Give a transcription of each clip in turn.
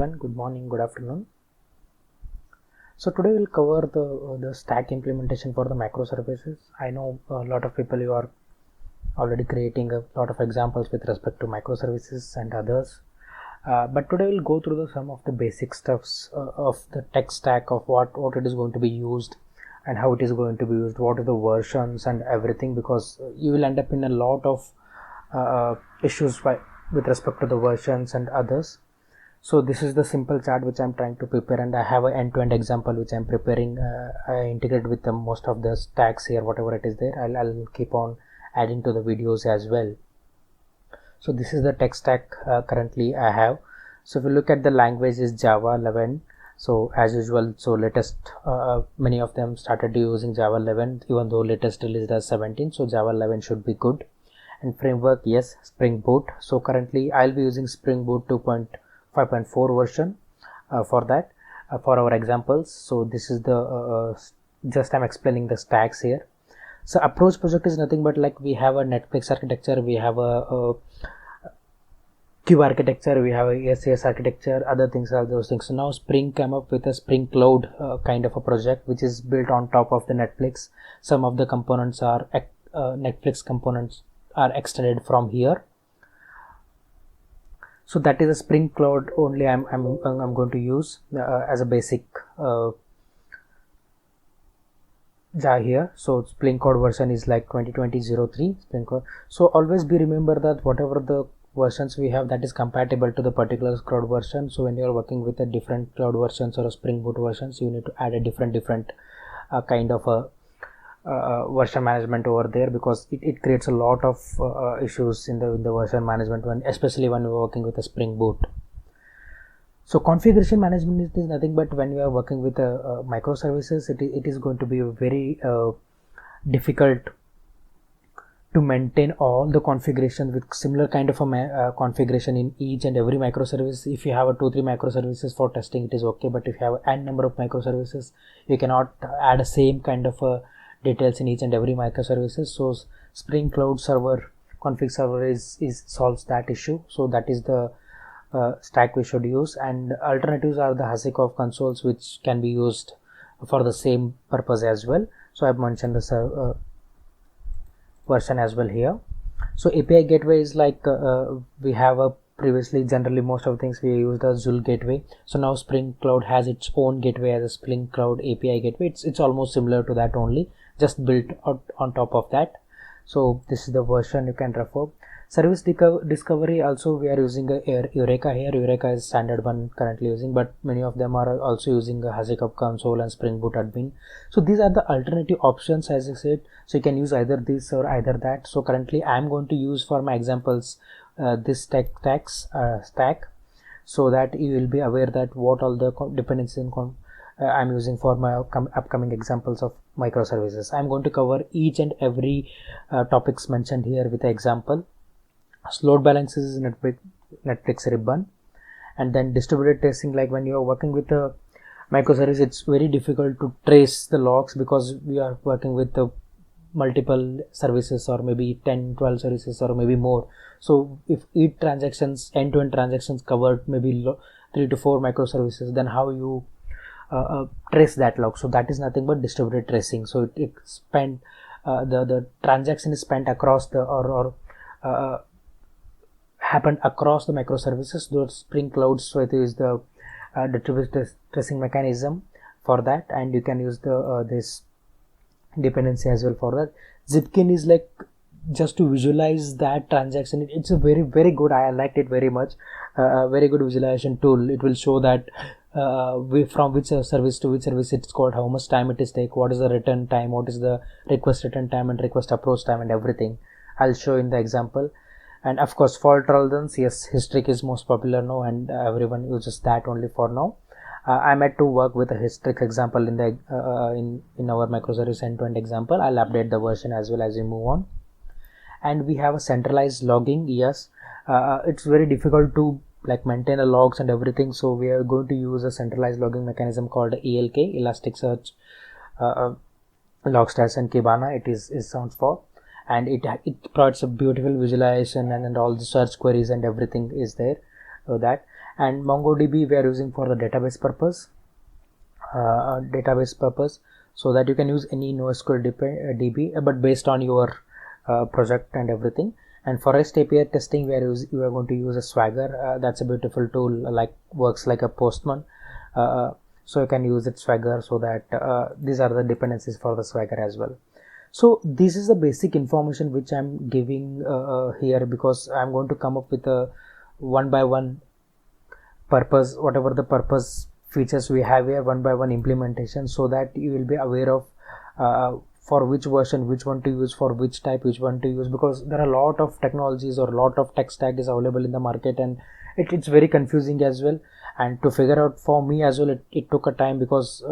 Good morning, good afternoon. So today we'll cover the stack implementation for the microservices. I know a lot of people, you are already creating a lot of examples with respect to microservices and others. But today we'll go through some of the basic stuffs of the tech stack, of what it is going to be used and how it is going to be used, what are the versions and everything, because you will end up in a lot of issues with respect to the versions and others. So this is the simple chart which I'm trying to prepare, and I have an end-to-end example which I'm preparing. I integrate with most of the stacks here, whatever it is there. I'll keep on adding to the videos as well. So this is the tech stack currently I have. So if you look at the language is Java 11. So as usual, so latest many of them started using Java 11, even though latest release is 17. So Java 11 should be good. And framework, yes, Spring Boot. So currently I'll be using Spring Boot 2.5.4 version for that for our examples. So this is the just I'm explaining the stacks here. So approach project is nothing but like we have a Netflix architecture, we have a Cube architecture, we have a SAS architecture, other things are those things. So now Spring came up with a Spring Cloud kind of a project which is built on top of the Netflix. Some of the components are Netflix components are extended from here. So that is a Spring Cloud only I'm going to use as a basic Java here. So Spring Cloud version is like 2020-03 Spring Cloud. So always be remember that whatever the versions we have, that is compatible to the particular cloud version. So when you are working with a different cloud versions or a Spring Boot versions, you need to add a different kind of a version management over there, because it creates a lot of issues in the version management, especially when we're working with a Spring Boot. So configuration management is nothing but when we are working with microservices, it is going to be very difficult to maintain all the configuration with similar kind of a configuration in each and every microservice. If you have a 2-3 microservices for testing, it is okay, but if you have n number of microservices, you cannot add a same kind of details in each and every microservices. So Spring Cloud Server config server is solves that issue. So that is the stack we should use, and alternatives are the Hasikoff consoles, which can be used for the same purpose as well. So I've mentioned the version as well here. So API gateway is like we have a previously generally most of the things we use the Joule gateway. So now Spring Cloud has its own gateway as a Spring Cloud API gateway. It's almost similar to that, only just built on top of that. So this is the version you can refer. Service discovery also we are using a Eureka here. Eureka is standard one currently using, but many of them are also using a Hasikoff console and Spring Boot admin. So these are the alternative options, as I said. So you can use either this or either that. So currently I am going to use for my examples this stack, so that you will be aware that what all the dependencies I'm using for my upcoming examples of microservices. I'm going to cover each and every topics mentioned here with an example. Load balances is Netflix ribbon, and then distributed tracing, like when you are working with a microservice, it's very difficult to trace the logs because we are working with the multiple services, or maybe 10-12 services, or maybe more. So if each transactions, end-to-end transactions covered maybe 3 to 4 microservices, then how you trace that log? So that is nothing but distributed tracing. So it spent the transaction is spent across the or happened across the microservices. Those Spring Cloud Suite is the distributed tracing mechanism for that, and you can use the this dependency as well for that. Zipkin is like just to visualize that transaction. It's a very good. I liked it very much. Very good visualization tool. It will show that from which service to which service it's called, how much time it is take, what is the return time, what is the request return time and request approach time, and everything. I'll show in the example. And of course fault tolerance, yes, Histric is most popular now, and everyone uses that only for now. I'm at to work with a Histric example in the in our microservice end-to-end example. I'll update the version as well as we move on. And we have a centralized logging. Yes, it's very difficult to like maintain the logs and everything, so we are going to use a centralized logging mechanism called ELK, Elasticsearch Logstash and Kibana. It sounds for, and it provides a beautiful visualization, and all the search queries and everything is there. So that, and MongoDB we are using for the database purpose, so that you can use any NoSQL DB, but based on your project and everything. And for REST API testing, we are going to use a Swagger. That's a beautiful tool, works like a Postman. So you can use it Swagger, so that these are the dependencies for the Swagger as well. So this is the basic information which I'm giving here, because I'm going to come up with a one by one purpose, whatever the purpose features we have here, one by one implementation, so that you will be aware of for which version, which one to use, for which type, which one to use, because there are a lot of technologies or a lot of tech stack is available in the market, and it's very confusing as well. And to figure out for me as well, it took a time, because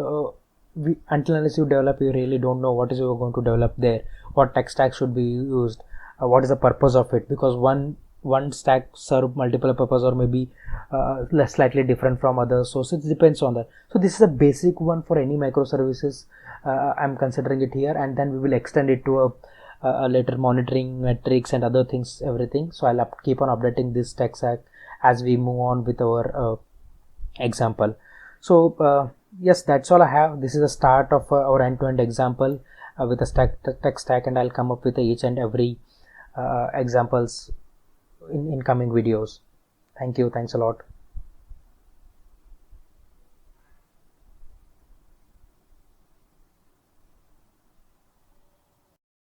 until unless you develop, you really don't know what is you're going to develop there, what tech stack should be used, what is the purpose of it, because one stack serve multiple purpose, or maybe less slightly different from others, so it depends on that. So this is a basic one for any microservices. I'm considering it here, and then we will extend it to a later monitoring metrics and other things, everything. So I'll keep on updating this tech stack as we move on with our example. So yes, that's all I have. This is the start of our end-to-end example with a tech stack, and I'll come up with each and every examples in coming videos. Thank you. Thanks a lot.